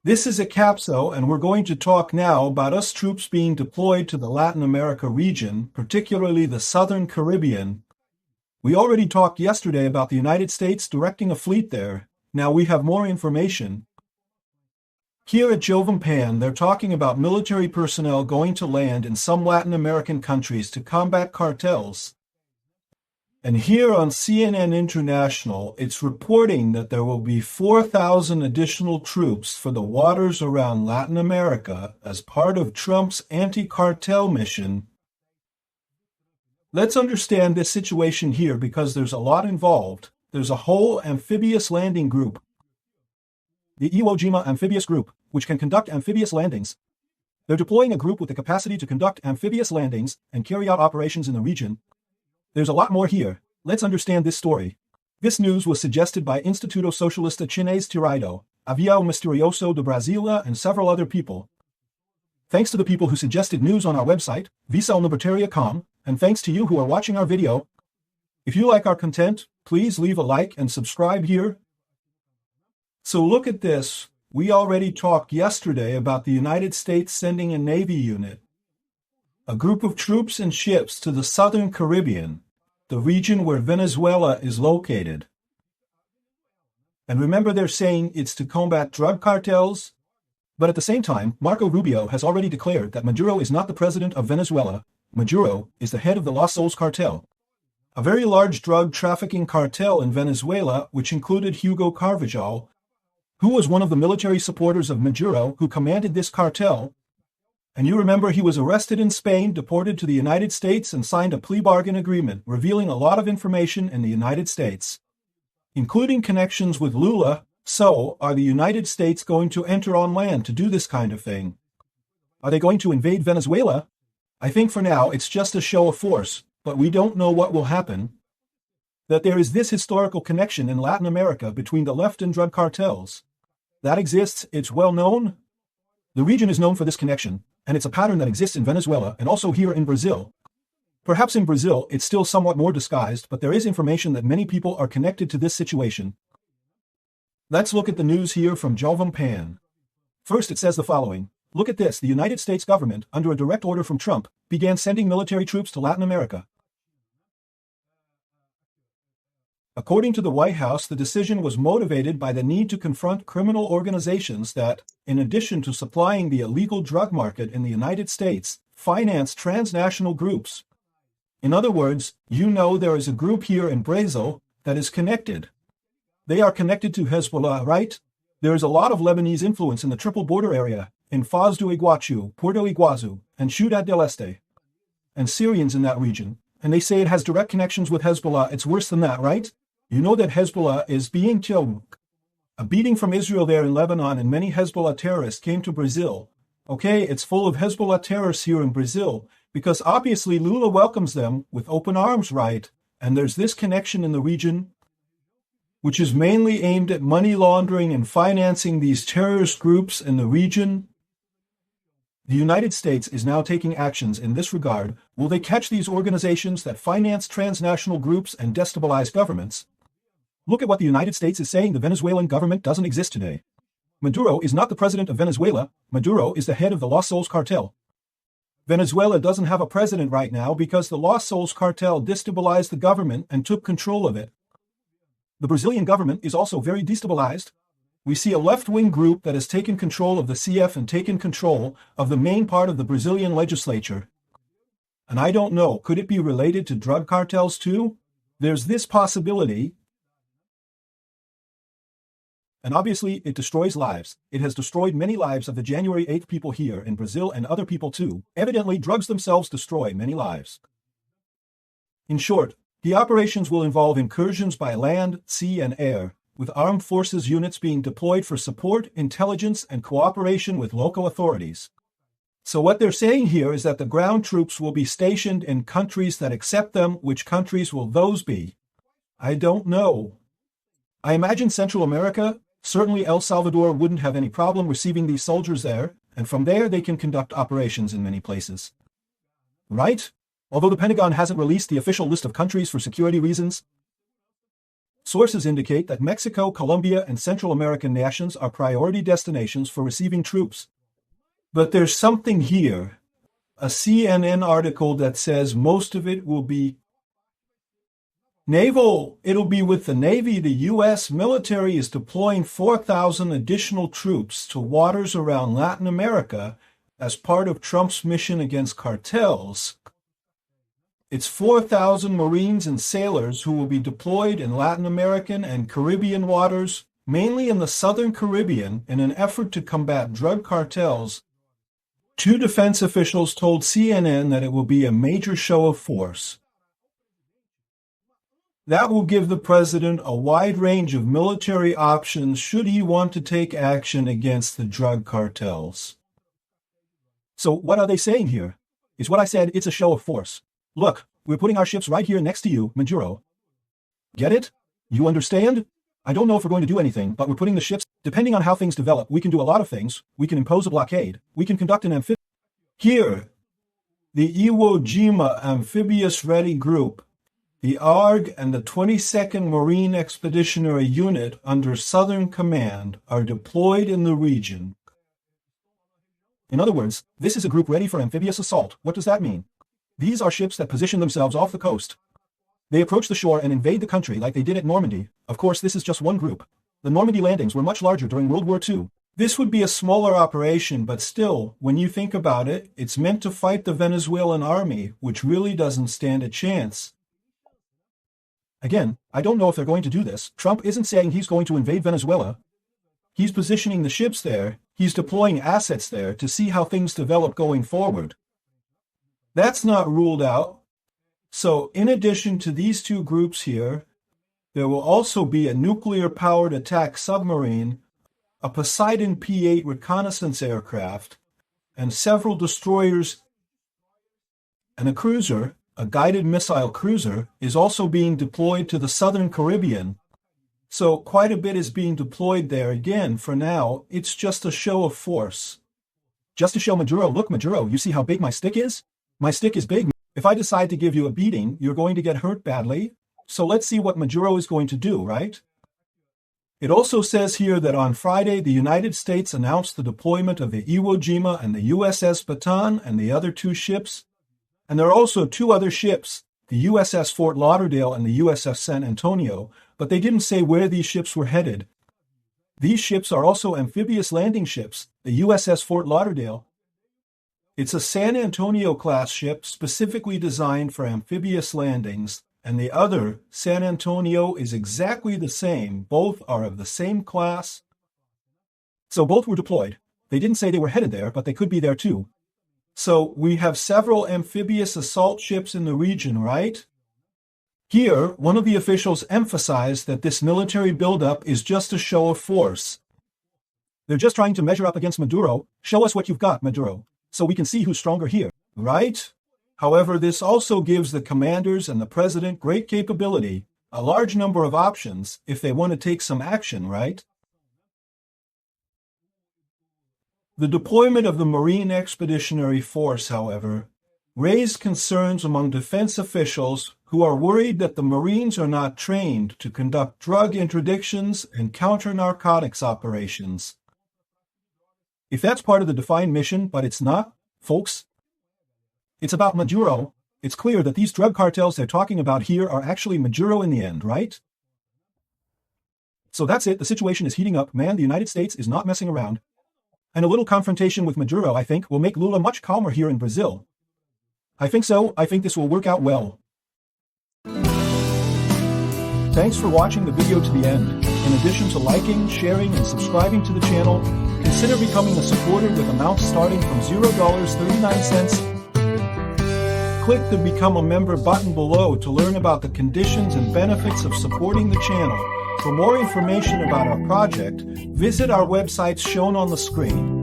This is ANCAP-SU, and we're going to talk now about US troops being deployed to the Latin America region, particularly the Southern Caribbean. We already talked yesterday about the United States directing a fleet there. Now we have more information. Here at SUBMARINE, they're talking about military personnel going to land in some Latin American countries to combat cartels. And here on CNN International, it's reporting that there will be 4,000 additional troops for the waters around Latin America as part of Trump's anti-cartel mission. Let's understand this situation here because there's a lot involved. There's a whole amphibious landing group, the Iwo Jima Amphibious Group, which can conduct amphibious landings. They're deploying a group with the capacity to conduct amphibious landings and carry out operations in the region. There's a lot more here. Let's understand this story. This news was suggested by Instituto Socialista Chinês Tirado, Avião Misterioso de Brasília, and several other people. Thanks to the people who suggested news on our website, Libertarian.com, and thanks to you who are watching our video. If you like our content, please leave a like and subscribe here. So look at this. We already talked yesterday about the United States sending a Navy unit, a group of troops and ships to the Southern Caribbean, the region where Venezuela is located. And remember, they're saying it's to combat drug cartels? But at the same time, Marco Rubio has already declared that Maduro is not the president of Venezuela. Maduro is the head of the Los Soles cartel, a very large drug trafficking cartel in Venezuela, which included Hugo Carvajal, who was one of the military supporters of Maduro who commanded this cartel. And you remember he was arrested in Spain, deported to the United States, and signed a plea bargain agreement revealing a lot of information in the United States, including connections with Lula. So, are the United States going to enter on land to do this kind of thing? Are they going to invade Venezuela? I think for now it's just a show of force, but we don't know what will happen. That there is this historical connection in Latin America between the left and drug cartels. That exists, it's well known. The region is known for this connection, and it's a pattern that exists in Venezuela and also here in Brazil. Perhaps in Brazil it's still somewhat more disguised, but there is information that many people are connected to this situation. Let's look at the news here from SUBMARINE. First, it says the following. Look at this. The United States government, under a direct order from Trump, began sending military troops to Latin America. According to the White House, the decision was motivated by the need to confront criminal organizations that, in addition to supplying the illegal drug market in the United States, finance transnational groups. In other words, you know there is a group here in Brazil that is connected. They are connected to Hezbollah, right? There is a lot of Lebanese influence in the Triple Border area, in Foz do Iguaçu, Porto Iguaçu, and Ciudad del Este, and Syrians in that region, and they say it has direct connections with Hezbollah. It's worse than that, right? You know that Hezbollah is being killed. A beating from Israel there in Lebanon, and many Hezbollah terrorists came to Brazil. Okay, it's full of Hezbollah terrorists here in Brazil, because obviously Lula welcomes them with open arms, right? And there's this connection in the region, which is mainly aimed at money laundering and financing these terrorist groups in the region. The United States is now taking actions in this regard. Will they catch these organizations that finance transnational groups and destabilize governments? Look at what the United States is saying. The Venezuelan government doesn't exist today. Maduro is not the president of Venezuela. Maduro is the head of the Los Soles cartel. Venezuela doesn't have a president right now because the Los Soles cartel destabilized the government and took control of it. The Brazilian government is also very destabilized. We see a left-wing group that has taken control of the CF and taken control of the main part of the Brazilian legislature. And I don't know, could it be related to drug cartels too? There's this possibility. And obviously, it destroys lives. It has destroyed many lives of the January 8th people here in Brazil and other people too. Evidently, drugs themselves destroy many lives. In short, the operations will involve incursions by land, sea, and air, with armed forces units being deployed for support, intelligence, and cooperation with local authorities. So what they're saying here is that the ground troops will be stationed in countries that accept them. Which countries will those be? I don't know. I imagine Central America. Certainly El Salvador wouldn't have any problem receiving these soldiers there, and from there they can conduct operations in many places. Right? Although the Pentagon hasn't released the official list of countries for security reasons. Sources indicate that Mexico, Colombia, and Central American nations are priority destinations for receiving troops. But there's something here. A CNN article that says most of it will be naval. It'll be with the Navy. The U.S. military is deploying 4,000 additional troops to waters around Latin America as part of Trump's mission against cartels. It's 4,000 Marines and sailors who will be deployed in Latin American and Caribbean waters, mainly in the Southern Caribbean, in an effort to combat drug cartels. Two defense officials told CNN that it will be a major show of force. That will give the president a wide range of military options should he want to take action against the drug cartels. So what are they saying here? It's what I said, it's a show of force. Look, we're putting our ships right here next to you, Maduro. Get it? You understand? I don't know if we're going to do anything, but we're putting the ships. Depending on how things develop, we can do a lot of things. We can impose a blockade. We can conduct an amphibious. Here, the Iwo Jima Amphibious Ready Group, the ARG and the 22nd Marine Expeditionary Unit under Southern Command are deployed in the region. In other words, this is a group ready for amphibious assault. What does that mean? These are ships that position themselves off the coast. They approach the shore and invade the country like they did at Normandy. Of course, this is just one group. The Normandy landings were much larger during World War II. This would be a smaller operation, but still, when you think about it, it's meant to fight the Venezuelan army, which really doesn't stand a chance. Again, I don't know if they're going to do this. Trump isn't saying he's going to invade Venezuela. He's positioning the ships there. He's deploying assets there to see how things develop going forward. That's not ruled out. So, in addition to these two groups here, there will also be a nuclear-powered attack submarine, a Poseidon P-8 reconnaissance aircraft, and several destroyers, and a cruiser, a guided missile cruiser, is also being deployed to the Southern Caribbean. So quite a bit is being deployed there. Again, for now, it's just a show of force. Just to show Maduro, look, Maduro, you see how big my stick is? My stick is big. If I decide to give you a beating, you're going to get hurt badly. So let's see what Maduro is going to do, right? It also says here that on Friday, the United States announced the deployment of the Iwo Jima and the USS Bataan and the other two ships. And there are also two other ships, the USS Fort Lauderdale and the USS San Antonio, but they didn't say where these ships were headed. These ships are also amphibious landing ships, the USS Fort Lauderdale. It's a San Antonio-class ship specifically designed for amphibious landings, and the other, San Antonio, is exactly the same. Both are of the same class. So both were deployed. They didn't say they were headed there, but they could be there too. So we have several amphibious assault ships in the region, right? Here, one of the officials emphasized that this military buildup is just a show of force. They're just trying to measure up against Maduro. Show us what you've got, Maduro, so we can see who's stronger here, right? However, this also gives the commanders and the president great capability, a large number of options if they want to take some action, right? The deployment of the Marine Expeditionary Force, however, raised concerns among defense officials who are worried that the Marines are not trained to conduct drug interdictions and counter-narcotics operations. If that's part of the defined mission, but it's not, folks, it's about Maduro. It's clear that these drug cartels they're talking about here are actually Maduro in the end, right? So that's it. The situation is heating up. Man, the United States is not messing around. And a little confrontation with Maduro, I think, will make Lula much calmer here in Brazil. I think so. I think this will work out well. Thanks for watching the video to the end. In addition to liking, sharing, and subscribing to the channel, consider becoming a supporter with amounts starting from $0.39. Click the Become a Member button below to learn about the conditions and benefits of supporting the channel. For more information about our project, visit our websites shown on the screen.